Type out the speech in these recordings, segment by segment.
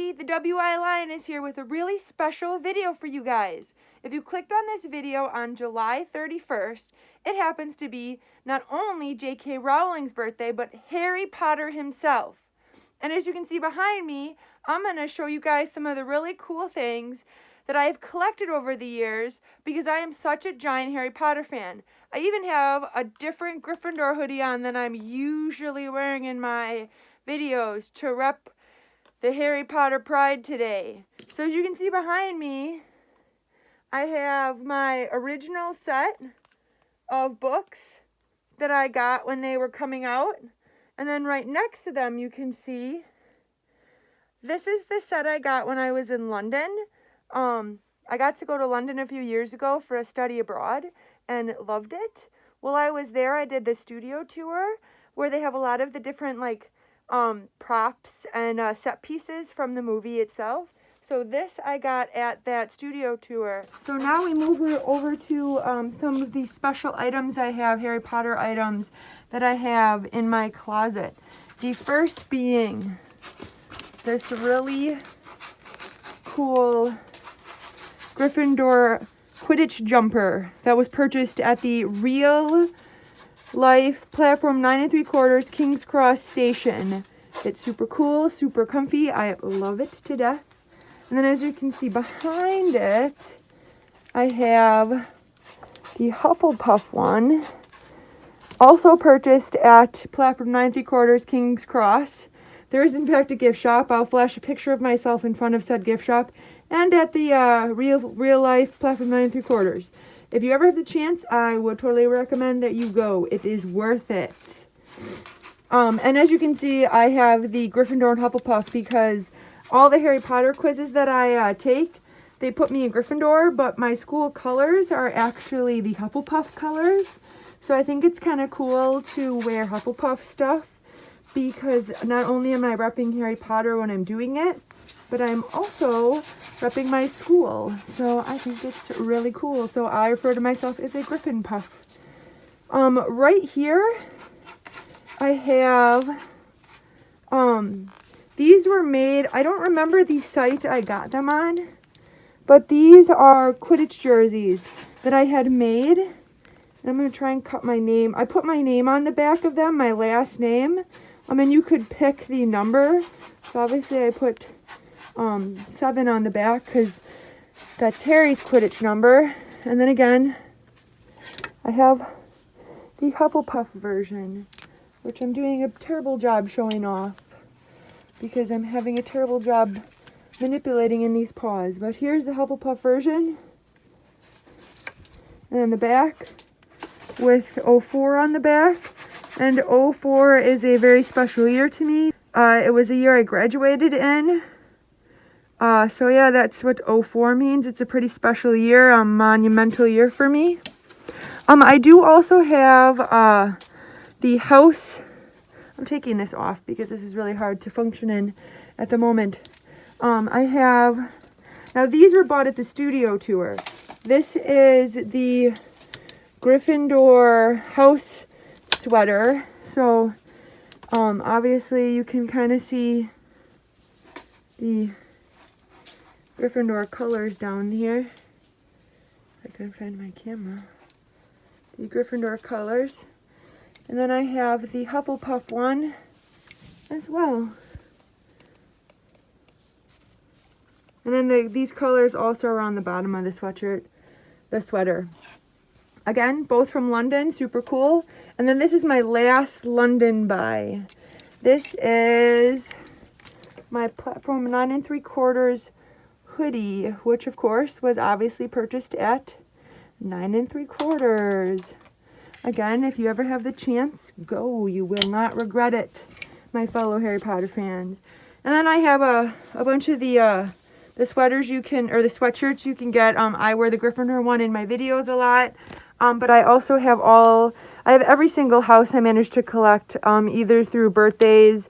everybody, the WI Lion is here with a really special video for you guys. If you clicked on this video on July 31st, it happens to be not only J.K. Rowling's birthday, but Harry Potter himself. And as you can see behind me, I'm going to show you guys some of the really cool things that I have collected over the years because I am such a giant Harry Potter fan. I even have a different Gryffindor hoodie on than I'm usually wearing in my videos to rep the Harry Potter pride today. So as you can see behind me, I have my original set of books that I got when they were coming out. And then right next to them you can see, this is the set I got when I was in London. I got to go to London a few years ago for a study abroad and loved it. While I was there, I did the studio tour where they have a lot of the different props and set pieces from the movie itself. So this I got at that studio tour. So now we move over to some of these special items I have, Harry Potter items that I have in my closet. The first being this really cool Gryffindor Quidditch jumper that was purchased at the real life platform 9 3/4 King's Cross station. It's super cool, super comfy. I love it to death. And then as you can see behind it, I have the Hufflepuff one, also purchased at platform 9 3/4 King's Cross. There is in fact a gift shop. I'll flash a picture of myself in front of said gift shop, and at the real life platform 9 3/4. If you ever have the chance, I would totally recommend that you go. It is worth it. And as you can see, I have the Gryffindor and Hufflepuff because all the Harry Potter quizzes that I take, they put me in Gryffindor, but my school colors are actually the Hufflepuff colors. So I think it's kind of cool to wear Hufflepuff stuff because not only am I repping Harry Potter when I'm doing it, but I'm also repping my school. So I think it's really cool. So I refer to myself as a Griffin Puff. Right here, I have, these were made, I don't remember the site I got them on, but these are Quidditch jerseys that I had made. And I'm going to try and cut my name. I put my name on the back of them, my last name. And you could pick the number. So obviously I put 7 on the back because that's Harry's Quidditch number. And then again, I have the Hufflepuff version, which I'm doing a terrible job showing off because I'm having a terrible job manipulating in these paws. But here's the Hufflepuff version. And then the back with 04 on the back. And 04 is a very special year to me. It was a year I graduated in. So yeah, that's what 04 means. It's a pretty special year, a monumental year for me. I do also have the house. I'm taking this off because this is really hard to function in at the moment. I have, now these were bought at the studio tour. This is the Gryffindor house sweater. So obviously you can kind of see the Gryffindor colors down here. If I can find my camera. The Gryffindor colors. And then I have the Hufflepuff one as well. And then these colors also are on the bottom of the sweater. Again, both from London, super cool. And then this is my last London buy. This is my platform 9 3/4 hoodie, which of course was obviously purchased at 9 3/4. Again, if you ever have the chance, go. You will not regret it, my fellow Harry Potter fans. And then I have a bunch of the sweaters you can, or the sweatshirts you can get. I wear the Gryffindor one in my videos a lot. But I also have I have every single house I managed to collect, either through birthdays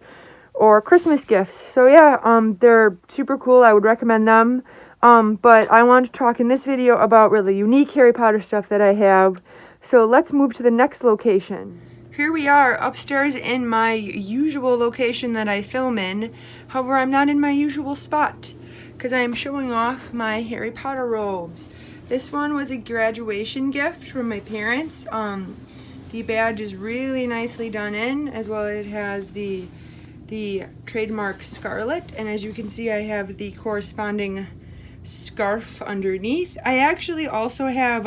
or Christmas gifts. So yeah, they're super cool. I would recommend them. But I want to talk in this video about really unique Harry Potter stuff that I have. So let's move to the next location. Here we are upstairs in my usual location that I film in. However, I'm not in my usual spot because I am showing off my Harry Potter robes. This one was a graduation gift from my parents. The badge is really nicely done in, as well as it has the trademark scarlet, and as you can see I have the corresponding scarf underneath. I actually also have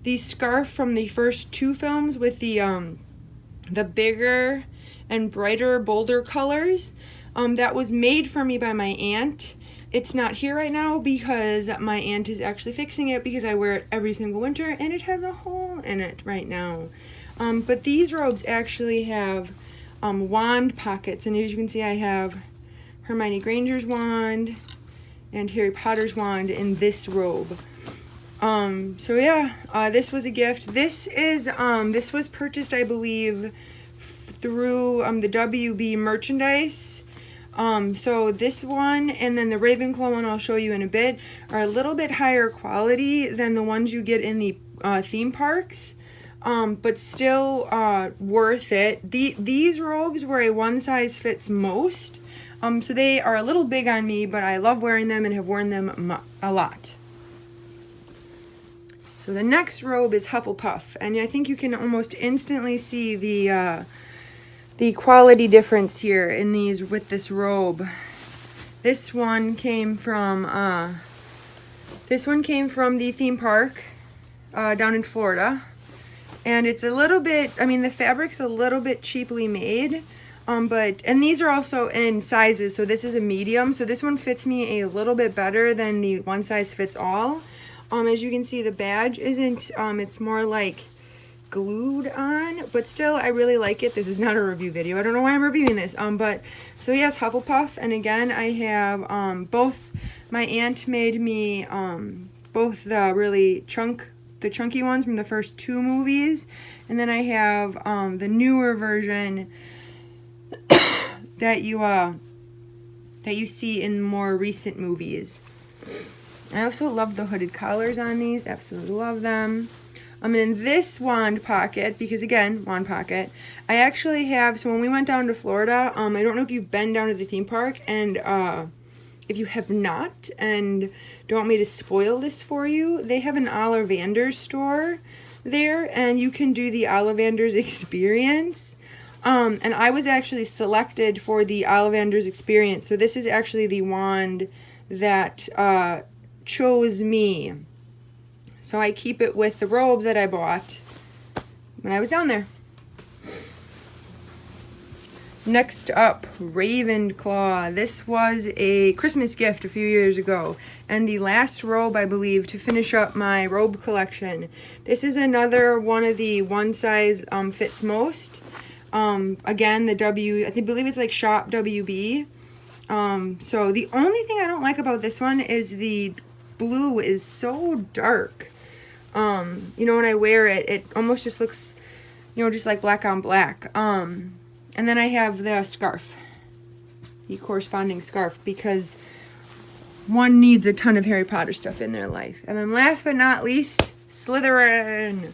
the scarf from the first two films with the bigger and brighter, bolder colors. That was made for me by my aunt. It's not here right now because my aunt is actually fixing it because I wear it every single winter and it has a hole in it right now. But these robes actually have wand pockets, and as you can see I have Hermione Granger's wand and Harry Potter's wand in this robe. So yeah, this was a gift. This was purchased, I believe, through the WB merchandise. So this one and then the Ravenclaw one I'll show you in a bit are a little bit higher quality than the ones you get in the theme parks, but still worth it. These robes were a one size fits most, so they are a little big on me, but I love wearing them and have worn them a lot. So the next robe is Hufflepuff, and I think you can almost instantly see the quality difference here in these with this robe. This one came from the theme park down in Florida, and it's a little bit, I mean the fabric's a little bit cheaply made, and these are also in sizes. So this is a medium, so this one fits me a little bit better than the one size fits all. As you can see, the badge isn't, it's more like glued on, but still I really like it. This is not a review video. I don't know why I'm reviewing this. But so yes, Hufflepuff, and again I have both. My aunt made me both the really chunky ones from the first two movies, and then I have the newer version that you see in more recent movies. I also love the hooded collars on these. Absolutely love them. In this wand pocket, because again, wand pocket, I actually have, so when we went down to Florida, I don't know if you've been down to the theme park, and if you have not, and don't want me to spoil this for you, they have an Ollivander's store there, and you can do the Ollivander's experience. And I was actually selected for the Ollivander's experience, so this is actually the wand that chose me. So I keep it with the robe that I bought when I was down there. Next up, Ravenclaw. This was a Christmas gift a few years ago, and the last robe, I believe, to finish up my robe collection. This is another one of the one size fits most. Again, I believe it's like Shop WB. So the only thing I don't like about this one is the blue is so dark. You know, when I wear it, it almost just looks, you know, just like black on black. And then I have the scarf, the corresponding scarf, because one needs a ton of Harry Potter stuff in their life. And then last but not least, Slytherin.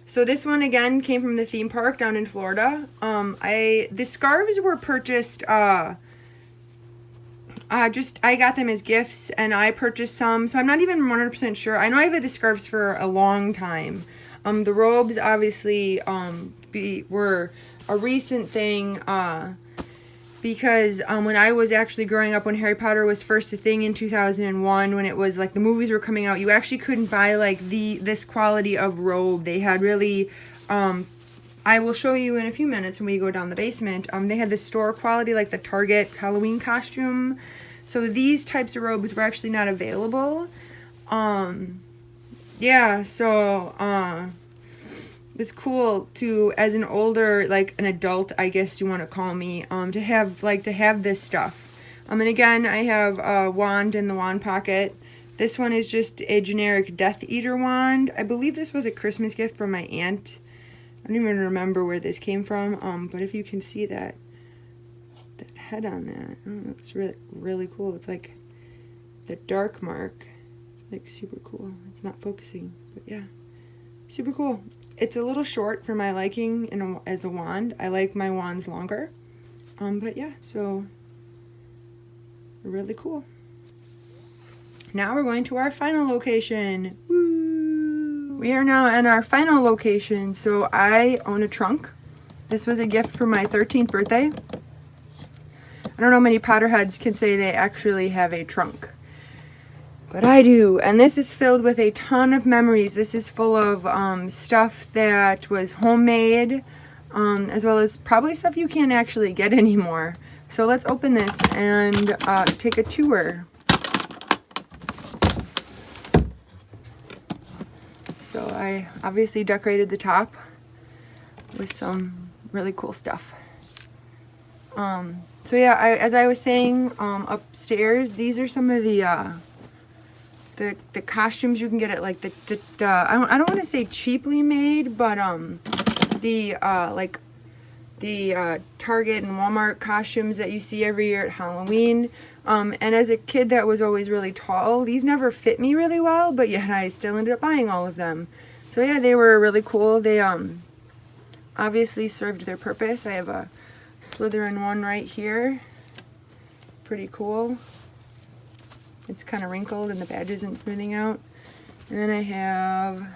So this one again came from the theme park down in Florida. The scarves were purchased, I got them as gifts, and I purchased some, so I'm not even 100% sure. I know I've had the scarves for a long time. The robes obviously were a recent thing, because when I was actually growing up, when Harry Potter was first a thing in 2001, when it was like the movies were coming out, you actually couldn't buy like this quality of robe. They had really, I will show you in a few minutes when we go down the basement. They had the store quality, like the Target Halloween costume. So these types of robes were actually not available. Yeah, so it's cool to, as an older, like an adult, I guess you want to call me, to have this stuff. And again, I have a wand in the wand pocket. This one is just a generic Death Eater wand. I believe this was a Christmas gift from my aunt. I don't even remember where this came from, but if you can see that head on that, it's really, really cool. It's like the dark mark. It's like super cool. It's not focusing, but yeah, super cool. it's a little short for my liking as a wand. I like my wands longer. But yeah, so really cool. Now we're going to our final location. Woo! We are now in our final location. So I own a trunk. This was a gift for my 13th birthday. I don't know many Potterheads can say they actually have a trunk, but I do. And this is filled with a ton of memories. This is full of stuff that was homemade, as well as probably stuff you can't actually get anymore. So let's open this and take a tour. So I obviously decorated the top with some really cool stuff. So yeah, as I was saying, upstairs, these are some of the costumes you can get at like I don't want to say cheaply made, but like the Target and Walmart costumes that you see every year at Halloween. And as a kid that was always really tall, these never fit me really well, but yet I still ended up buying all of them. So yeah, they were really cool. They obviously served their purpose. I have a Slytherin one right here. Pretty cool. It's kind of wrinkled and the badge isn't smoothing out. And then I have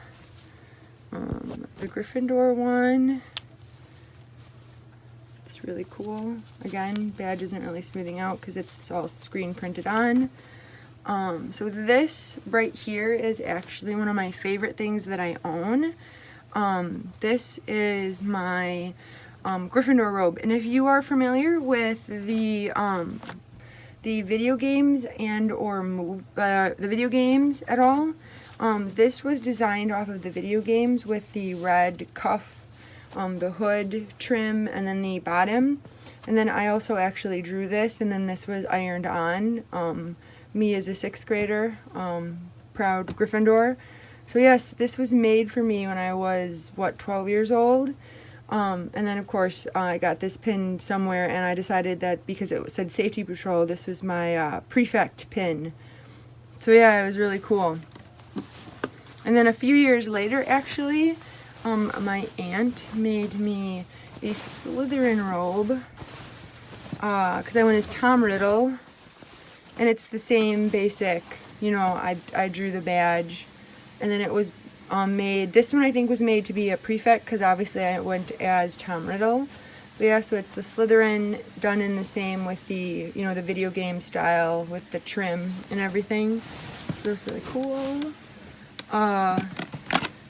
the Gryffindor one. It's really cool. Again, badge isn't really smoothing out because it's all screen printed on. So this right here is actually one of my favorite things that I own. This is my Gryffindor robe, and if you are familiar with the video games and or the video games at all, this was designed off of the video games with the red cuff, the hood trim, and then the bottom. And then I also actually drew this, and then this was ironed on. Me as a 6th grader, proud Gryffindor. So yes, this was made for me when I was, what, 12 years old. And then of course I got this pin somewhere, and I decided that because it said Safety Patrol, this was my prefect pin. So yeah, it was really cool. And then a few years later, actually, my aunt made me a Slytherin robe, because I went as Tom Riddle, and it's the same basic, you know, I drew the badge, and then it was made, this one I think was made to be a prefect, because obviously I went as Tom Riddle. But yeah, so it's the Slytherin done in the same with the, you know, the video game style with the trim and everything. So it's really cool. I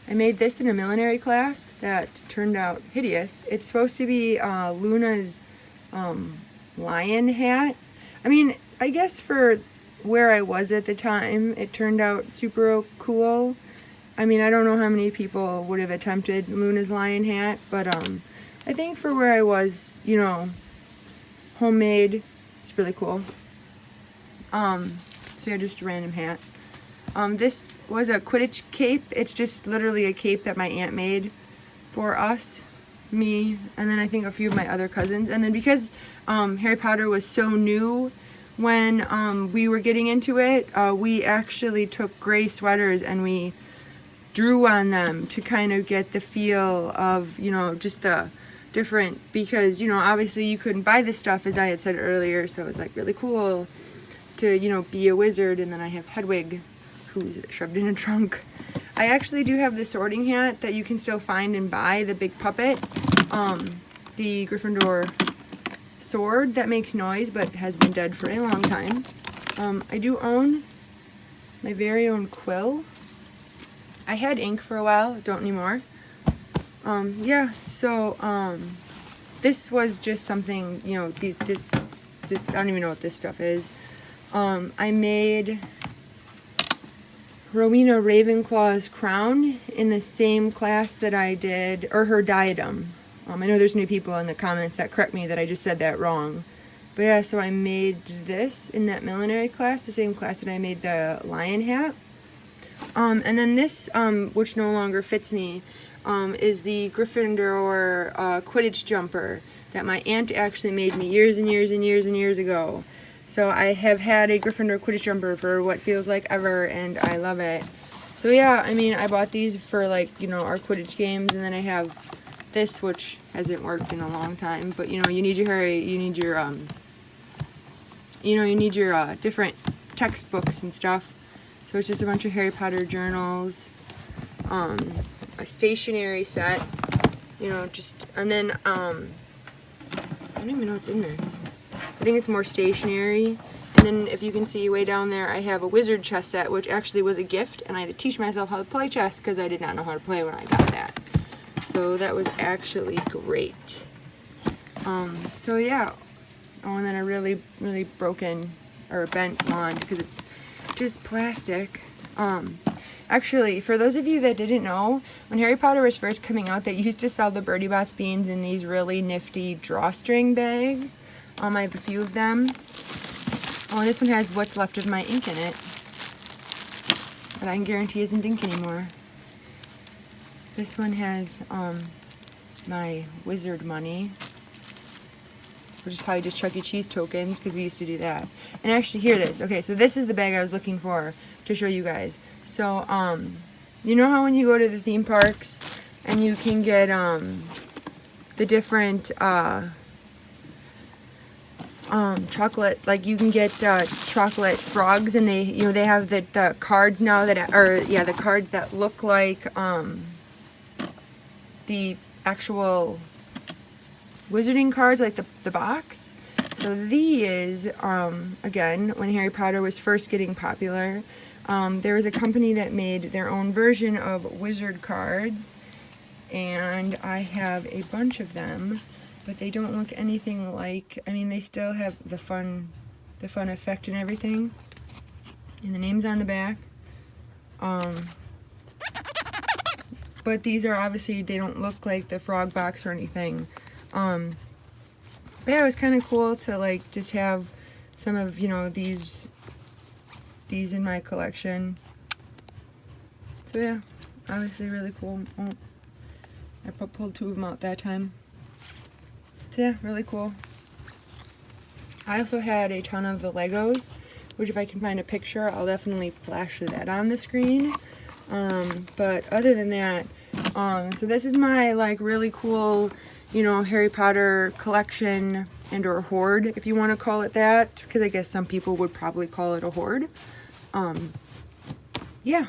made this in a millinery class that turned out hideous. It's supposed to be Luna's lion hat. I mean, I guess for where I was at the time, it turned out super cool. I mean, I don't know how many people would have attempted Luna's lion hat, but I think for where I was, you know, homemade, it's really cool. So yeah, just a random hat. This was a Quidditch cape. It's just literally a cape that my aunt made for us, me, and then I think a few of my other cousins. And then because Harry Potter was so new when we were getting into it, we actually took gray sweaters and we drew on them to kind of get the feel of, you know, just the different, because, you know, obviously you couldn't buy this stuff, as I had said earlier, so it was like really cool to, you know, be a wizard. And then I have Hedwig, who's shoved in a trunk. I actually do have the sorting hat that you can still find and buy, the big puppet, the Gryffindor sword that makes noise but has been dead for a long time. I do own my very own quill. I had ink for a while, don't anymore. Yeah, so this was just something, you know, this I don't even know what this stuff is. I made Rowena Ravenclaw's crown in the same class that I did, or her diadem. I know there's new people in the comments that correct me that I just said that wrong. But yeah, so I made this in that millinery class, the same class that I made the lion hat. And then this, which no longer fits me, is the Gryffindor Quidditch jumper that my aunt actually made me years and years and years and years ago. So I have had a Gryffindor Quidditch jumper for what feels like ever, and I love it. So yeah, I mean, I bought these for like, you know, our Quidditch games, and then I have this, which hasn't worked in a long time, but you know, you need your different textbooks and stuff. So it's just a bunch of Harry Potter journals, a stationery set, you know, just, and then, I don't even know what's in this. I think it's more stationery. And then if you can see way down there, I have a wizard chess set, which actually was a gift, and I had to teach myself how to play chess because I did not know how to play when I got that. So that was actually great. So yeah. Oh, and then a really, really broken or bent wand because it's just plastic. Actually, for those of you that didn't know, when Harry Potter was first coming out, they used to sell the Birdie Bots beans in these really nifty drawstring bags. I have a few of them. Oh, and this one has what's left of my ink in it. But I can guarantee isn't ink anymore. This one has my wizard money, which is probably just Chuck E. Cheese tokens, because we used to do that. And actually, here it is. Okay, so this is the bag I was looking for to show you guys. So, you know how when you go to the theme parks and you can get the different chocolate, like you can get chocolate frogs, and they, you know, they have the cards now that, or yeah, the cards that look like the actual wizarding cards, like the box. So these, again, when Harry Potter was first getting popular, there was a company that made their own version of wizard cards, and I have a bunch of them, but they don't look anything like, I mean, they still have the fun effect and everything, and the name's on the back, but these are obviously, they don't look like the frog box or anything. But yeah, it was kind of cool to like just have some of, you know, these in my collection. So yeah, obviously really cool. Oh, I pulled two of them out that time. So yeah, really cool. I also had a ton of the Legos, which if I can find a picture, I'll definitely flash that on the screen. But other than that, so this is my like really cool, you know, Harry Potter collection and or hoard, if you want to call it that, because I guess some people would probably call it a hoard. Yeah.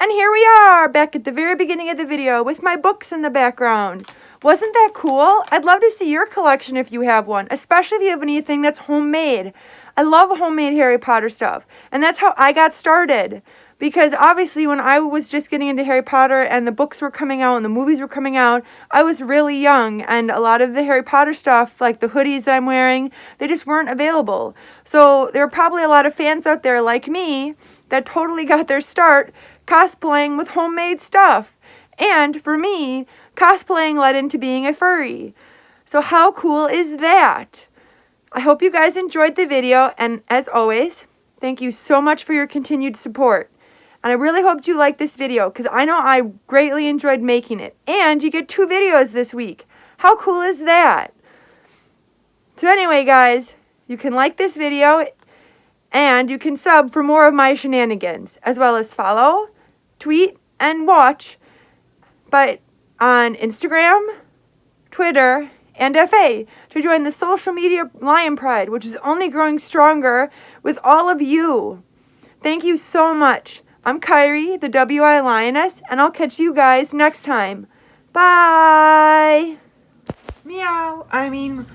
And here we are, back at the very beginning of the video with my books in the background. Wasn't that cool? I'd love to see your collection if you have one, especially if you have anything that's homemade. I love homemade Harry Potter stuff, and that's how I got started. Because obviously when I was just getting into Harry Potter and the books were coming out and the movies were coming out, I was really young, and a lot of the Harry Potter stuff, like the hoodies that I'm wearing, they just weren't available. So there are probably a lot of fans out there like me that totally got their start cosplaying with homemade stuff. And for me, cosplaying led into being a furry. So how cool is that? I hope you guys enjoyed the video, and as always, thank you so much for your continued support. And I really hoped you liked this video, because I know I greatly enjoyed making it. And you get 2 videos this week. How cool is that? So anyway, guys, you can like this video, and you can sub for more of my shenanigans, as well as follow, tweet, and watch, but on Instagram, Twitter, and FA to join the social media Lion Pride, which is only growing stronger with all of you. Thank you so much. I'm Kyrie, the WI Lioness, and I'll catch you guys next time. Bye! Meow. I mean...